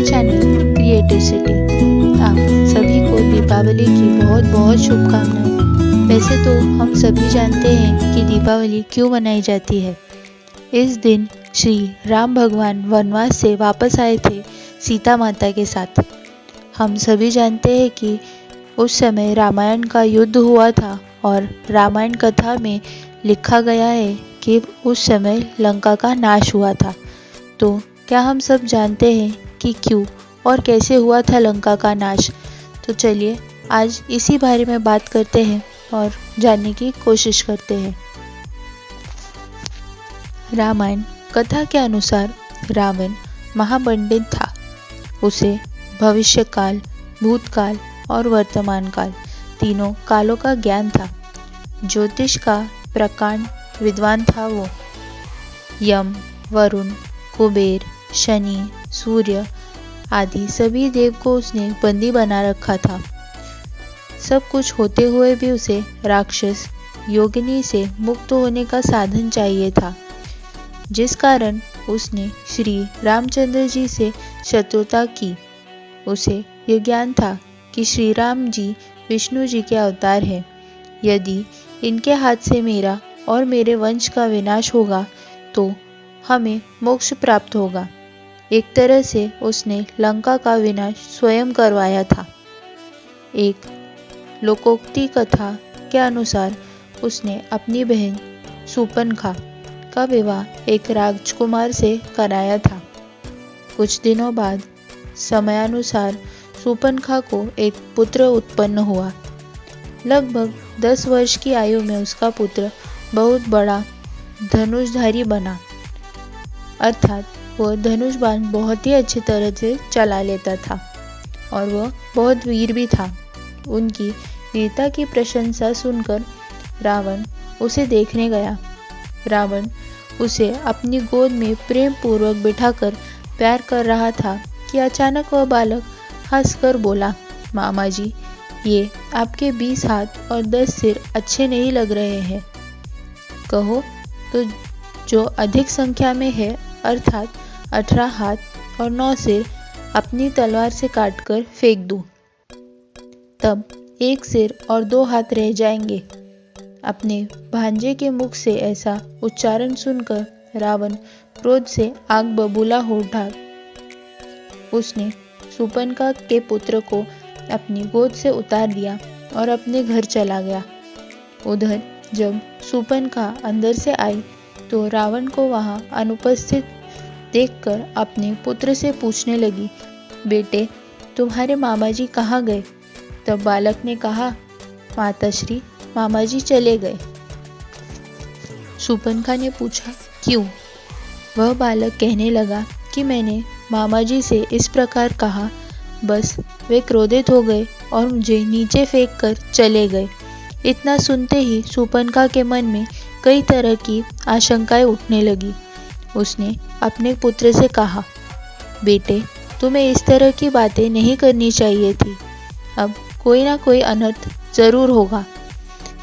My channel creative city. आप सभी को दीपावली की बहुत बहुत शुभकामनाएं। वैसे तो हम सभी जानते हैं कि दीपावली क्यों मनाई जाती है। इस दिन श्री राम भगवान वनवास से वापस आए थे सीता माता के साथ। हम सभी जानते हैं कि उस समय रामायण का युद्ध हुआ था और रामायण कथा में लिखा गया है कि उस समय लंका का नाश हुआ था। तो क्या हम सब जानते हैं कि क्यों और कैसे हुआ था लंका का नाश? तो चलिए आज इसी बारे में बात करते हैं और जानने की कोशिश करते हैं। रामायण कथा के अनुसार रावण महापंडित था। उसे भविष्यकाल, भूतकाल और वर्तमान काल तीनों कालों का ज्ञान था। ज्योतिष का प्रकांड विद्वान था वो। यम, वरुण, कुबेर, शनि, सूर्य आदि सभी देव को उसने बंदी बना रखा था। सब कुछ होते हुए भी उसे राक्षस योगिनी से मुक्त होने का साधन चाहिए था, जिस कारण उसने श्री रामचंद्र जी से शत्रुता की। उसे यह ज्ञान था कि श्री राम जी विष्णु जी के अवतार हैं। यदि इनके हाथ से मेरा और मेरे वंश का विनाश होगा तो हमें मोक्ष प्राप्त होगा। एक तरह से उसने लंका का विनाश स्वयं करवाया था। एक लोकोक्ति कथा के अनुसार उसने अपनी बहन शूर्पणखा का विवाह एक राजकुमार से कराया था। कुछ दिनों बाद समयानुसार शूर्पणखा को एक पुत्र उत्पन्न हुआ। लगभग 10 वर्ष की आयु में उसका पुत्र बहुत बड़ा धनुषधारी बना, अर्थात वह धनुष बाण बहुत ही अच्छी तरह से चला लेता था और वह बहुत वीर भी था। उनकी वीरता की प्रशंसा सुनकर रावण उसे देखने गया। रावण उसे अपनी गोद में प्रेम पूर्वक बिठाकर प्यार कर रहा था कि अचानक वह बालक हंसकर बोला, मामा जी, ये आपके 20 हाथ और 10 सिर अच्छे नहीं लग रहे हैं। कहो तो जो अधिक संख्या में है, अर्थात 18 हाथ और 9 सिर अपनी तलवार से काटकर फेंक दूं, तब 1 सिर और 2 हाथ रह जाएंगे। अपने भांजे के मुख से ऐसा उच्चारण सुनकर रावण क्रोध से आग बबूला हो उठा। उसने शूर्पणखा के पुत्र को अपनी गोद से उतार दिया और अपने घर चला गया। उधर जब शूर्पणखा अंदर से आई तो रावण को वहां अनुपस्थित देखकर अपने पुत्र से पूछने लगी, बेटे, तुम्हारे मामा जी कहाँ गए? तब बालक ने कहा, माताश्री, मामा जी चले गए। शूर्पणखा ने पूछा, क्यों? वह बालक कहने लगा कि मैंने मामा जी से इस प्रकार कहा, बस वे क्रोधित हो गए और मुझे नीचे फेंक कर चले गए। इतना सुनते ही शूर्पणखा के मन में कई तरह की आशंकाएं उठने लगी। उसने अपने पुत्र से कहा, बेटे, तुम्हें इस तरह की बातें नहीं करनी चाहिए थी। अब कोई ना कोई अनर्थ जरूर होगा।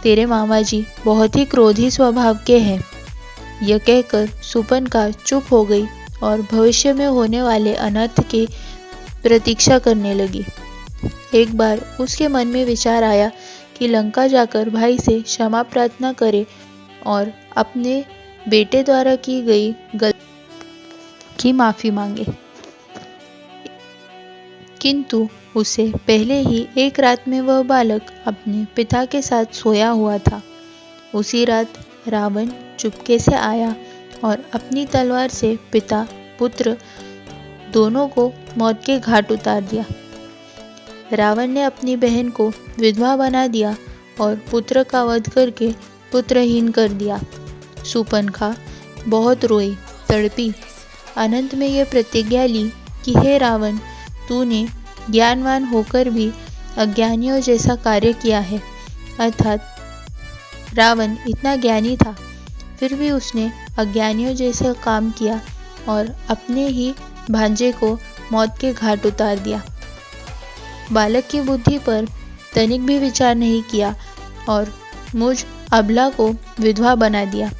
तेरे मामा जी बहुत ही क्रोधी स्वभाव के हैं। यह कहकर शूर्पणखा चुप हो गई और भविष्य में होने वाले अनर्थ की प्रतीक्षा करने लगी। एक बार उसके मन में विचार आया कि लंका जाकर भाई से क्षमा प्रार्थना करे और अपने बेटे द्वारा की गई गलती की माफी मांगे। किंतु उसे पहले ही एक रात में वह बालक अपने पिता के साथ सोया हुआ था। उसी रात रावण चुपके से आया और अपनी तलवार से पिता पुत्र दोनों को मौत के घाट उतार दिया। रावण ने अपनी बहन को विधवा बना दिया और पुत्र का वध करके पुत्रहीन कर दिया। शूर्पणखा बहुत रोई, तड़पी। अनंत में यह प्रतिज्ञा ली कि हे रावण, तूने ज्ञानवान होकर भी अज्ञानियों जैसा कार्य किया है। अर्थात रावण इतना ज्ञानी था, फिर भी उसने अज्ञानियों जैसा काम किया और अपने ही भांजे को मौत के घाट उतार दिया। बालक की बुद्धि पर तनिक भी विचार नहीं किया और मुझ अबला को विधवा बना दिया।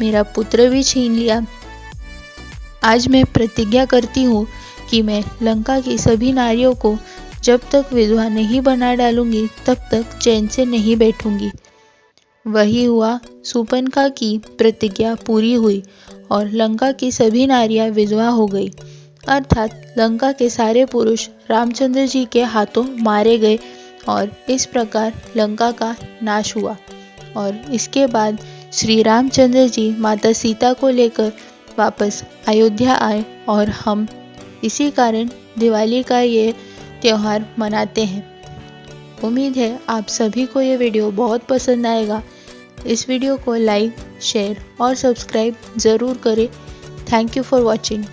मेरा पुत्र भी छीन लिया। आज मैं प्रतिज्ञा करती हूँ कि मैं लंका की सभी नारियों को जब तक विधवा नहीं बना डालूंगी तब तक चैन से नहीं बैठूंगी। वही हुआ, शूर्पणखा की प्रतिज्ञा पूरी हुई और लंका की सभी नारियां विधवा हो गई, अर्थात लंका के सारे पुरुष रामचंद्र जी के हाथों मारे गए और इस प्रकार लंका का नाश हुआ। और इसके बाद श्री रामचंद्र जी माता सीता को लेकर वापस अयोध्या आए और हम इसी कारण दिवाली का ये त्यौहार मनाते हैं। उम्मीद है आप सभी को ये वीडियो बहुत पसंद आएगा। इस वीडियो को लाइक, शेयर और सब्सक्राइब ज़रूर करें। Thank you for watching.